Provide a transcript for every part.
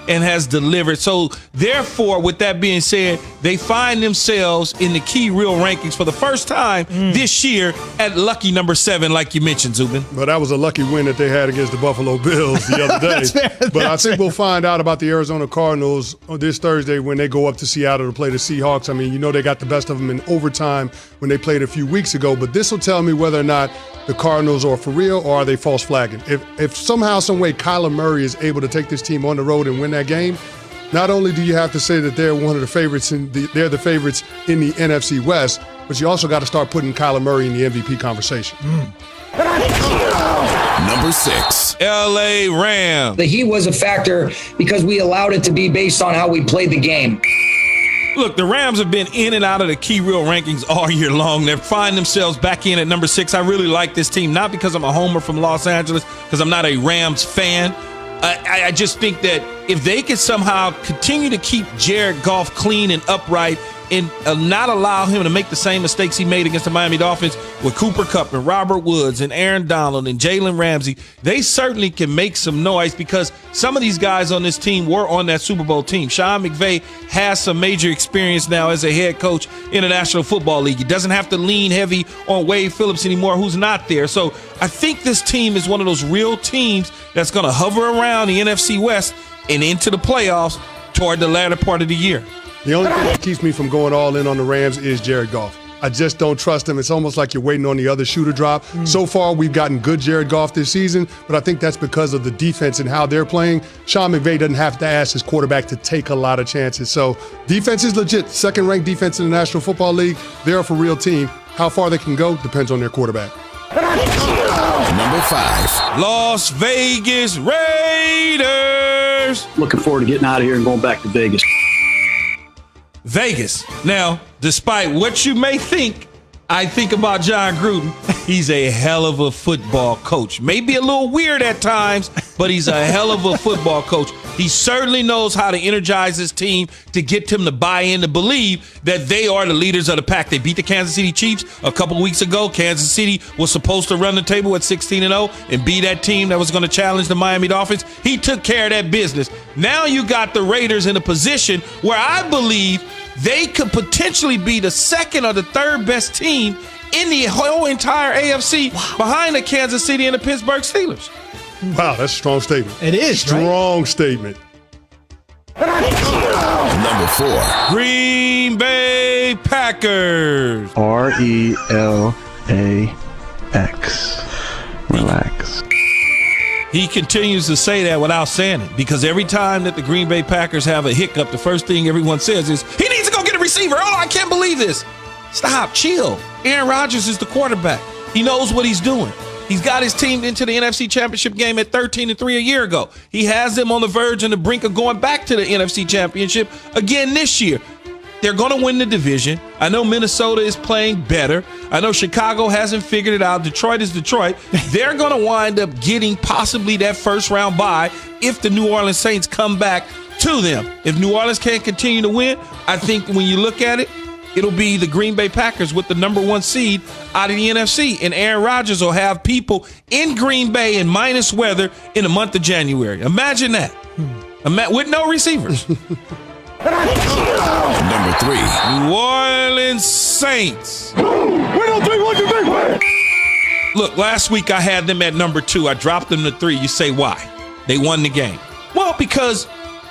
and has delivered. So, therefore, with that being said, they find themselves in the key real rankings for the first time this year at lucky number 7, like you mentioned, Zubin. Well, that was a lucky win that they had against the Buffalo Bills the other day. But I think we'll find out about the Arizona Cardinals this Thursday when they go up to Seattle to play the Seahawks. I mean, you know they got the best of them in overtime when they played a few weeks ago, but this will tell me whether or not the Cardinals are for real or are they false flagging. If somehow, some way Kyler Murray is able to take this team on the road and win that game, not only do you have to say that they're one of the favorites they're the favorites in the NFC West, but you also got to start putting Kyler Murray in the MVP conversation. Number 6, L.A. Rams. He was a factor because we allowed it to be based on how we played the game. Look, the Rams have been in and out of the key real rankings all year long. They find themselves back in at number 6. I really like this team, not because I'm a homer from Los Angeles, because I'm not a Rams fan. I just think that if they could somehow continue to keep Jared Goff clean and upright and not allow him to make the same mistakes he made against the Miami Dolphins with Cooper Kupp and Robert Woods and Aaron Donald and Jalen Ramsey, they certainly can make some noise because some of these guys on this team were on that Super Bowl team. Sean McVay has some major experience now as a head coach in the National Football League. He doesn't have to lean heavy on Wade Phillips anymore, who's not there. So I think this team is one of those real teams that's going to hover around the NFC West and into the playoffs toward the latter part of the year. The only thing that keeps me from going all in on the Rams is Jared Goff. I just don't trust him. It's almost like you're waiting on the other shoe to drop. So far, we've gotten good Jared Goff this season, but I think that's because of the defense and how they're playing. Sean McVay doesn't have to ask his quarterback to take a lot of chances. So defense is legit. Second-ranked defense in the National Football League. They're a for-real team. How far they can go depends on their quarterback. Number 5, Las Vegas Raiders. Looking forward to getting out of here and going back to Vegas. Vegas. Now, despite what you may think, I think about John Gruden. He's a hell of a football coach. Maybe a little weird at times, but he's a hell of a football coach. He certainly knows how to energize his team to get them to buy in, to believe that they are the leaders of the pack. They beat the Kansas City Chiefs a couple weeks ago. Kansas City was supposed to run the table at 16-0 and be that team that was going to challenge the Miami Dolphins. He took care of that business. Now you got the Raiders in a position where I believe they could potentially be the second or the third best team in the whole entire AFC behind the Kansas City and the Pittsburgh Steelers. Wow, that's a strong statement. It is, strong statement. Number 4, Green Bay Packers. RELAX. Relax. He continues to say that without saying it because every time that the Green Bay Packers have a hiccup, the first thing everyone says is, he needs to go get a receiver. Oh, I can't believe this. Stop, chill. Aaron Rodgers is the quarterback. He knows what he's doing. He's got his team into the NFC Championship game at 13-3 a year ago. He has them on the verge and the brink of going back to the NFC Championship again this year. They're going to win the division. I know Minnesota is playing better. I know Chicago hasn't figured it out. Detroit is Detroit. They're going to wind up getting possibly that first-round bye if the New Orleans Saints come back to them. If New Orleans can't continue to win, I think when you look at it, it'll be the Green Bay Packers with the number 1 seed out of the NFC. And Aaron Rodgers will have people in Green Bay in minus weather in the month of January. Imagine that. With no receivers. Number 3, New Orleans Saints. Look, last week I had them at number 2. I dropped them to 3. You say why? They won the game. Well, because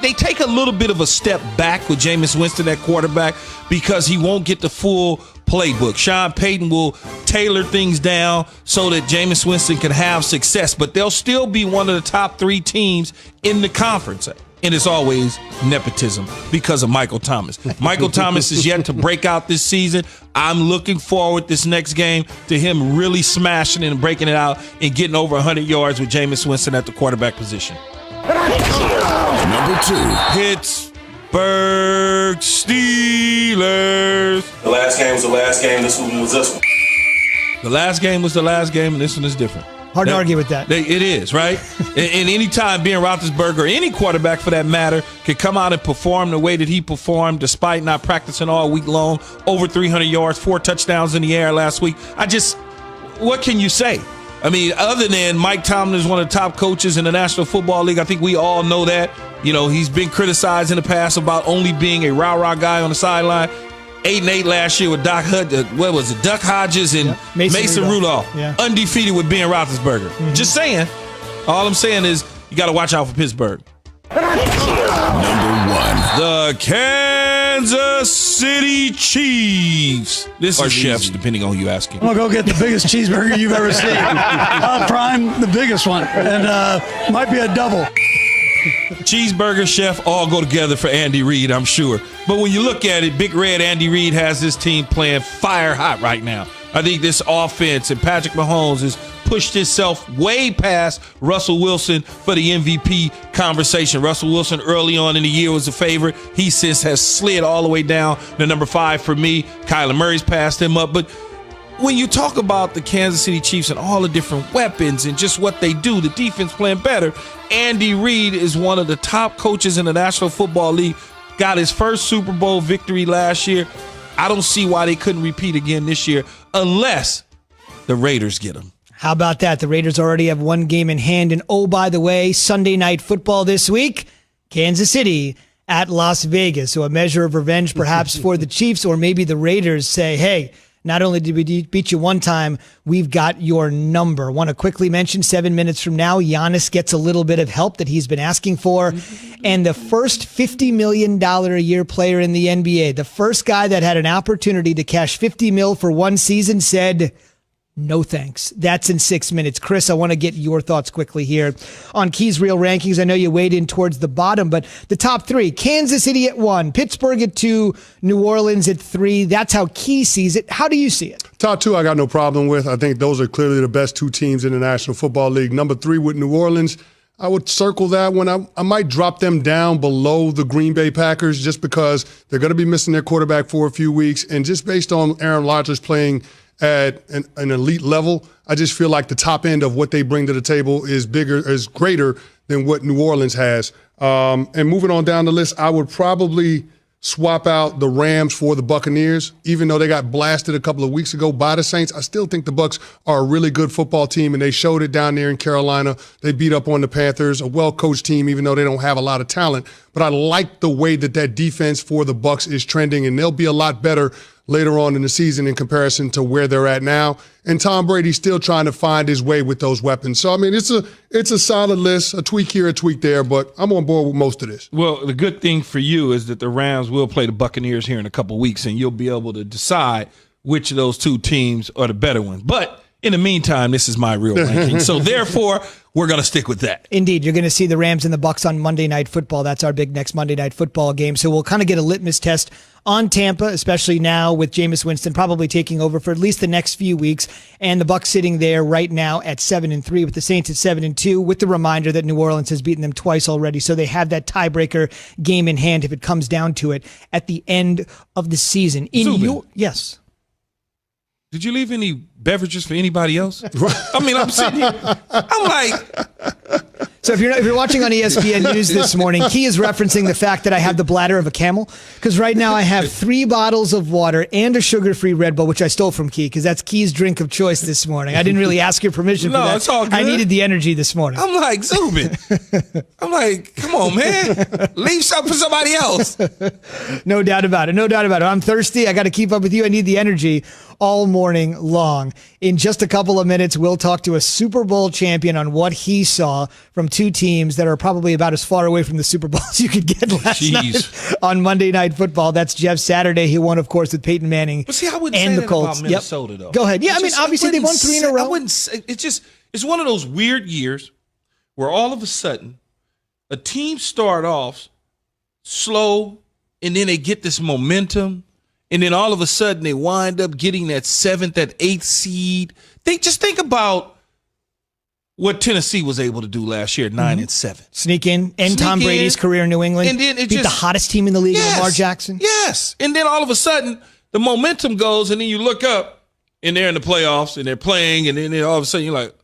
they take a little bit of a step back with Jameis Winston at quarterback because he won't get the full playbook. Sean Payton will tailor things down so that Jameis Winston can have success, but they'll still be one of the top 3 teams in the conference. And it's always nepotism because of Michael Thomas. Michael Thomas is yet to break out this season. I'm looking forward this next game to him really smashing and breaking it out and getting over 100 yards with Jameis Winston at the quarterback position. Number 2, Pittsburgh Steelers. The last game was the last game. This one was this one. The last game was the last game, and this one is different. Hard to argue with that. It is, right? and any time Ben Roethlisberger, or any quarterback for that matter, could come out and perform the way that he performed despite not practicing all week long, over 300 yards, 4 touchdowns in the air last week. What can you say? I mean, other than Mike Tomlin is one of the top coaches in the National Football League, I think we all know that. You know, he's been criticized in the past about only being a rah-rah guy on the sideline. 8-8 last year with Duck Hodges and Mason Rudolph. Yeah. Undefeated with Ben Roethlisberger. Mm-hmm. Just saying. All I'm saying is you got to watch out for Pittsburgh. Number 1. The Kansas City Chiefs. This is chefs, easy, depending on who you asking. I'm going to go get the biggest cheeseburger you've ever seen. Prime, the biggest one. And might be a double. Cheeseburger, chef, all go together for Andy Reid, I'm sure. But when you look at it, Big Red Andy Reid has this team playing fire hot right now. I think this offense and Patrick Mahomes has pushed himself way past Russell Wilson for the MVP conversation. Russell Wilson early on in the year was a favorite. He since has slid all the way down to number 5 for me. Kyler Murray's passed him up. But when you talk about the Kansas City Chiefs and all the different weapons and just what they do, the defense playing better, Andy Reid is one of the top coaches in the National Football League. Got his first Super Bowl victory last year. I don't see why they couldn't repeat again this year unless the Raiders get them. How about that? The Raiders already have one game in hand. And oh, by the way, Sunday Night Football this week, Kansas City at Las Vegas. So a measure of revenge perhaps for the Chiefs, or maybe the Raiders say, hey, not only did we beat you one time, we've got your number. Want to quickly mention 7 minutes from now, Giannis gets a little bit of help that he's been asking for. And the first $50 million a year player in the NBA, the first guy that had an opportunity to cash $50 million for one season, said, no thanks. That's in 6 minutes. Chris, I want to get your thoughts quickly here on Key's Real Rankings. I know you weighed in towards the bottom, but the top 3, Kansas City at 1, Pittsburgh at 2, New Orleans at 3. That's how Key sees it. How do you see it? Top 2 I got no problem with. I think those are clearly the best 2 teams in the National Football League. Number 3 with New Orleans, I would circle that one. I might drop them down below the Green Bay Packers just because they're going to be missing their quarterback for a few weeks. And just based on Aaron Rodgers playing at an elite level, I just feel like the top end of what they bring to the table is greater than what New Orleans has. And moving on down the list, I would probably swap out the Rams for the Buccaneers. Even though they got blasted a couple of weeks ago by the Saints, I still think the Bucs are a really good football team, and they showed it down there in Carolina. They beat up on the Panthers, a well-coached team, even though they don't have a lot of talent. But I like the way that defense for the Bucs is trending, and they'll be a lot better later on in the season in comparison to where they're at now. And Tom Brady's still trying to find his way with those weapons. So, I mean, it's a solid list, a tweak here, a tweak there, but I'm on board with most of this. Well, the good thing for you is that the Rams will play the Buccaneers here in a couple of weeks, and you'll be able to decide which of those 2 teams are the better ones. But in the meantime, this is my real ranking. So, therefore, we're going to stick with that. Indeed. You're going to see the Rams and the Bucs on Monday Night Football. That's our big next Monday Night Football game. So we'll kind of get a litmus test on Tampa, especially now with Jameis Winston probably taking over for at least the next few weeks. And the Bucs sitting there right now at 7-3 with the Saints at 7-2, with the reminder that New Orleans has beaten them twice already. So they have that tiebreaker game in hand if it comes down to it at the end of the season. Yes. Did you leave any beverages for anybody else? I mean, I'm sitting here. I'm like. So if you're watching on ESPN News this morning, Key is referencing the fact that I have the bladder of a camel, because right now I have 3 bottles of water and a sugar-free Red Bull, which I stole from Key because that's Key's drink of choice this morning. I didn't really ask your permission for that. It's all good. I needed the energy this morning. I'm like, Zubin. I'm like, come on, man. Leave something for somebody else. No doubt about it. No doubt about it. I'm thirsty. I got to keep up with you. I need the energy all morning long. In just a couple of minutes, we'll talk to a Super Bowl champion on what he saw from 2 teams that are probably about as far away from the Super Bowl as you could get last night on Monday Night Football. That's Jeff Saturday. He won, of course, with Peyton Manning. But see, I wouldn't and say the that Colts. about Minnesota, though. Go ahead. Yeah, I mean, obviously they won 3 in a row. I wouldn't say, it's one of those weird years where all of a sudden a team start off slow and then they get this momentum. And then all of a sudden they wind up getting that 7th, that 8th seed. Think about what Tennessee was able to do last year, 9-7. Sneak in, Tom Brady's career in New England. And then beat the hottest team in the league, Lamar Jackson. Yes. And then all of a sudden the momentum goes, and then you look up and they're in the playoffs and they're playing, and then all of a sudden you're like,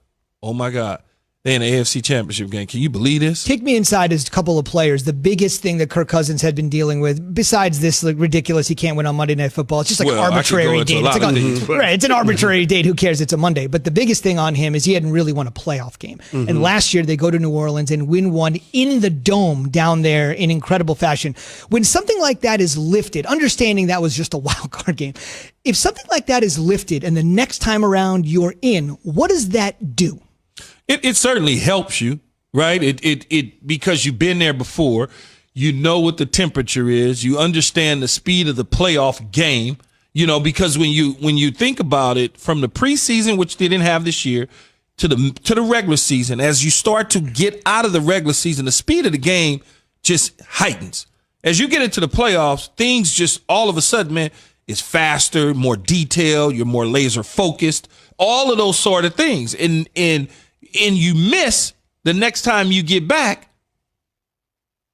oh my God. They're in the AFC Championship game. Can you believe this? Take me inside as a couple of players. The biggest thing that Kirk Cousins had been dealing with, besides this ridiculous he can't win on Monday Night Football, it's just like an arbitrary date. It's an arbitrary date. Who cares? It's a Monday. But the biggest thing on him is he hadn't really won a playoff game. Mm-hmm. And last year they go to New Orleans and win one in the Dome down there in incredible fashion. When something like that is lifted, understanding that was just a wild card game, if something like that is lifted and the next time around you're in, what does that do? It certainly helps you, right? It because you've been there before. You know what the temperature is. You understand the speed of the playoff game. Because when you think about it, from the preseason, which they didn't have this year, to the regular season, as you start to get out of the regular season, the speed of the game just heightens. As you get into the playoffs, things just all of a sudden, man, it's faster, more detailed. You're more laser focused. All of those sort of things, and you miss the next time you get back,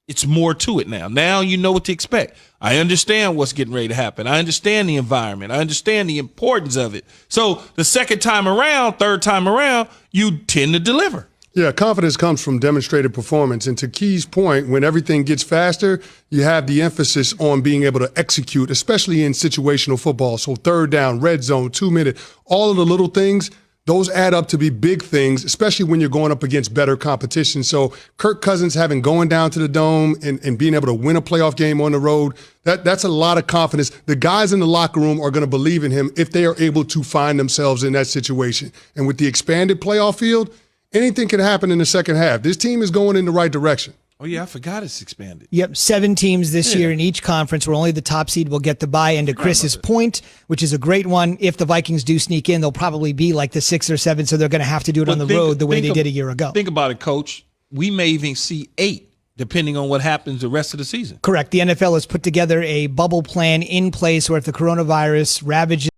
it's more to it now. Now you know what to expect. I understand what's getting ready to happen. I understand the environment. I understand the importance of it. So the second time around, third time around, you tend to deliver. Yeah, confidence comes from demonstrated performance. And to Key's point, when everything gets faster, you have the emphasis on being able to execute, especially in situational football. So third down, red zone, 2 minute, all of the little things, those add up to be big things, especially when you're going up against better competition. So Kirk Cousins going down to the Dome and being able to win a playoff game on the road, that's a lot of confidence. The guys in the locker room are going to believe in him if they are able to find themselves in that situation. And with the expanded playoff field, anything can happen in the second half. This team is going in the right direction. Oh, yeah, I forgot it's expanded. Yep, 7 teams this year in each conference where only the top seed will get the bye. And to Chris's point, which is a great one, if the Vikings do sneak in, they'll probably be like the 6 or 7, so they're going to have to do it on the road the way they did a year ago. Think about it, Coach. We may even see 8, depending on what happens the rest of the season. Correct. The NFL has put together a bubble plan in place where if the coronavirus ravages